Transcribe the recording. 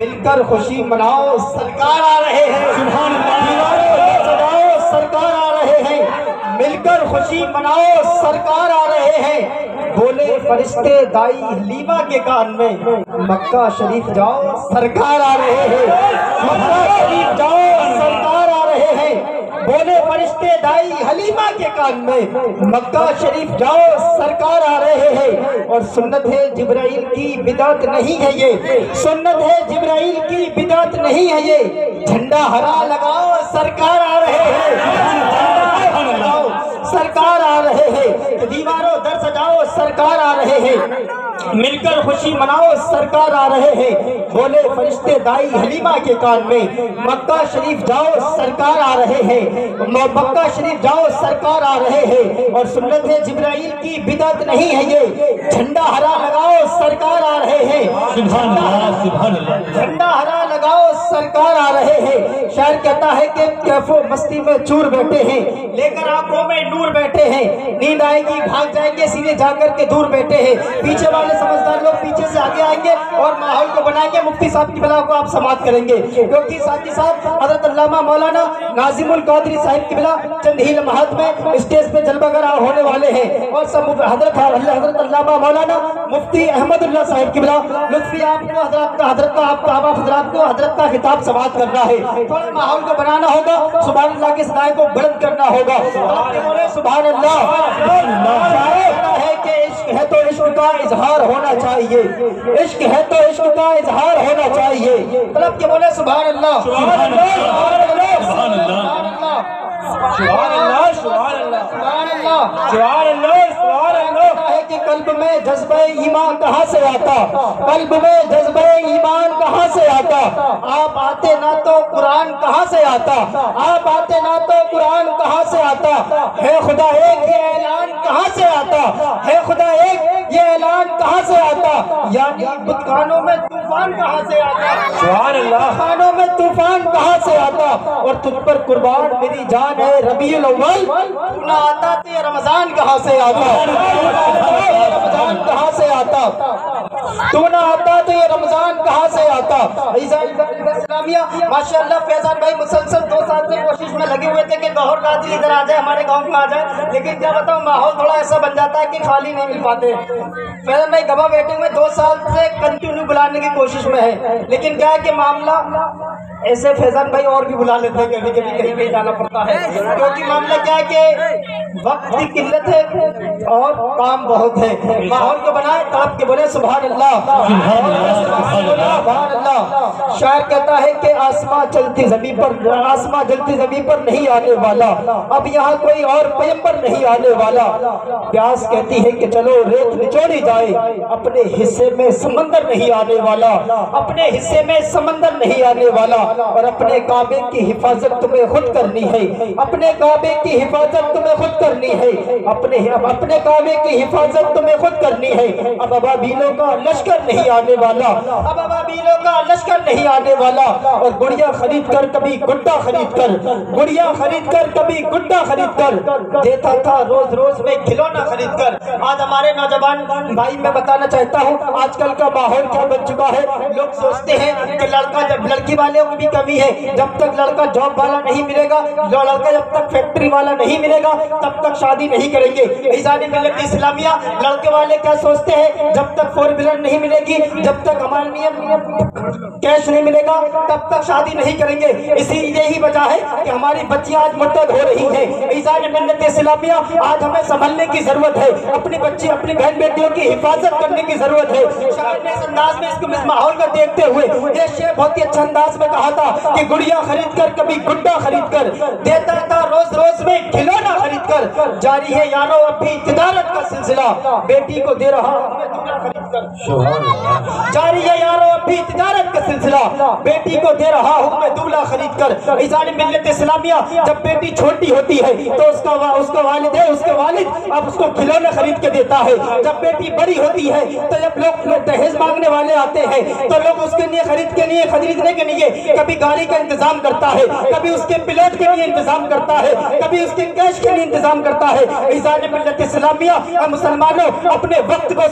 مل کر خوشی مناؤ سرکار آ رہے ہیں، دیواروں کو سجاؤ سرکار آ رہے ہیں، مل کر خوشی مناؤ سرکار آ رہے ہیں، بولے فرشتے دائی حلیمہ کے کان میں مکہ شریف جاؤ سرکار آ رہے ہیں، مکہ شریف جاؤ سرکار آ رہے ہیں، بولے فرشتے دائی حلیمہ کے کان میں مکہ شریف جاؤ سرکار آ رہے ہیں۔ اور سنت ہے جبرائیل کی بدعت نہیں ہے یہ، سنت ہے جبرائیل کی بدعت نہیں ہے یہ، جھنڈا ہرا لگاؤ سرکار آ رہے ہیں، سرکار آ رہے ہیں، دیواروں در سجاؤ سرکار آ رہے ہیں، مل کر خوشی مناؤ سرکار آ رہے ہیں، بولے فرشتے دائی حلیمہ کے کان میں مکہ شریف جاؤ سرکار آ رہے ہیں، مکہ شریف جاؤ سرکار آ رہے ہیں۔ اور سنت ہے جبرائیل کی بدعت نہیں ہے یہ، جھنڈا ہرا لگاؤ سرکار آ رہے ہیں، جھنڈا ہرا لگاؤ سرکار آ رہے ہیں۔ شاعر کہتا ہے کہ کیف و مستی میں چور بیٹھے ہیں لے کر آنکھوں میں نور بیٹھے ہیں، نیند آئے گی بھاگ جائیں گے سینے جا کر کے دور بیٹھے ہیں، پیچھے والے سمجھدار لوگ پیچھے سے آگے آئیں گے اور ماحول کو بنائیں گے، مفتی صاحب کی بلا کو آپ سماعت کریں گے، کیونکہ ساتھی صاحب حضرت علامہ مولانا ناظم القادری صاحب کی بلا چند ہی لمحات میں اسٹیج پہ جلوہ گر ہونے والے ہیں، اور سب حضرت علامہ مولانا مفتی احمد اللہ صاحب کی بلا لطفی آپ کو حضرت کا خطاب سماعت کرنا ہے، تھوڑا ماحول کو بنانا ہوگا، سبحان اللہ کے صدائے کو بلند کرنا ہوگا، سبحان اللہ۔ ہے کہ عشق ہے تو عشق کا اظہار ہونا چاہیے، عشق ہے تو عشق کا اظہار ہونا چاہیے، طلب کے بولے سبحان اللہ، سبحان اللہ، سبحان اللہ، سبحان اللہ، سبحان اللہ، سبحان اللہ، سبحان اللہ، سبحان اللہ۔ ہے کہ قلب میں جذبہ ایمان کہاں سے آتا، قلب میں جذبہ ایمان کہاں سے آتا، آپ آتے نہ تو قرآن کہاں سے آتا، آپ آتے نہ تو قرآن کہاں سے آتا، ہے خدا ایک یہ اعلان کہاں سے آتا، ہے خدا ایک یہ اعلان کہاں سے آتا، یعنی بتخانوں میں طوفان کہاں سے آتا، سبحان اللہ، بتخانوں میں طوفان کہاں سے آتا، اور تجھ پر قربان میری جان ہے ربیع الاول، تو نہ آتا تو یہ رمضان کہاں سے آتا، رمضان کہاں سے آتا، تو نہ آتا تو یہ رمضان کہاں سے آتا۔ اسلامیہ ماشاءاللہ فیضان بھائی مسلسل 2 سال سے کوشش میں لگے ہوئے تھے کہ گوہر قادری ادھر آ جائے، ہمارے گاؤں میں آ جائے، لیکن کیا بتاؤں ماحول تھوڑا ایسا بن جاتا ہے کہ خالی نہیں مل پاتے۔ فیضان بھائی گواہ بیٹھے ہوئے 2 سال سے کنٹینیو بلانے کی کوشش میں ہے، لیکن کیا ہے کہ معاملہ ایسے فیضان بھائی اور بھی بلا لیتے ہیں، کبھی کبھی کہیں کہیں جانا پڑتا ہے، کیونکہ معاملہ کیا ہے کہ وقت کی قلت ہے اور کام بہت ہے، ماحول کو بنائے طلب کے بولے سبحان اللہ، سبحان اللہ۔ شاعر کہتا ہے کہ آسماں جلتی زمین پر نہیں آنے والا، اب یہاں کوئی اور پیمبر نہیں آنے والا، پیاس کہتی ہے کہ چلو ریت نچوڑی جائے، اپنے حصے میں سمندر نہیں آنے والا، اپنے حصے میں سمندر نہیں آنے والا، اور اپنے کعبے کی حفاظت تمہیں خود کرنی ہے، اپنے کعبے کی حفاظت تمہیں خود کرنی ہے، اپنے کعبے کی حفاظت تمہیں خود کرنی ہے، اب ابابیلوں کا لشکر نہیں آنے والا، اب ابابیلوں کا لشکر نہیں آنے والا، اور گڑیا خرید کر کبھی گڈا خرید کر، گڑیا خرید کر کبھی گڈا خرید کر دیتا تھا روز روز میں کھلونا خرید کر۔ آج ہمارے نوجوان بھائی میں بتانا چاہتا ہوں آج کل کا ماحول کیا بن چکا ہے، لوگ سوچتے ہیں کہ لڑکی والوں کی بھی کمی ہے، جب تک لڑکا جاب والا نہیں ملے گا، لڑکا جب تک فیکٹری والا نہیں ملے گا تب تک شادی نہیں کریں گے۔ عیسان ملت اسلامیہ لڑکے والے کیا سوچتے ہیں، جب تک 4 ویلر نہیں ملے گی، جب تک ہمارے کیش نہیں ملے گا تب تک شادی نہیں کریں گے، اسی یہی وجہ ہے کہ ہماری بچیاں آج مرتد ہو رہی ہیں۔ عیسان ملت اسلامیہ آج ہمیں سنبھلنے کی ضرورت ہے، اپنی بچی اپنی بہن بیٹیوں کی حفاظت کرنے کی ضرورت ہے۔ شاعر نے اس انداز میں اس ماحول کو دیکھتے ہوئے یہ شعر بہت ہی اچھا انداز میں کہا تھا کہ گڑیا خرید کر کبھی گڈا خرید کر دیتا تھا روز روز میں کھلونا خرید کر، جاری ہے یارو ابھی تجارت کا سلسلہ، بیٹی کو دے رہا خرید کر، جاری ہے یارو ابھی تجارت کا سلسلہ، بیٹی کو دے رہا ہوں میں دولہا خرید کر۔ عیسان ملت اسلامیہ جب بیٹی چھوٹی ہوتی ہے تو اس کا والد ہے، اس کے والد اب اس کو کھلونا خرید کے دیتا ہے، جب بیٹی بڑی ہوتی ہے تو جب لوگ دہیج مانگنے والے آتے ہیں تو لوگ اس کے لیے خریدنے کے لیے کبھی گاڑی کا انتظام کرتا ہے، کبھی اس کے پلاٹ کے لیے انتظام کرتا ہے، کبھی اس کے کیش کے لیے انتظام کرتا ہے۔ عیسان ملت اسلامیہ مسلمانوں اپنے وقت کو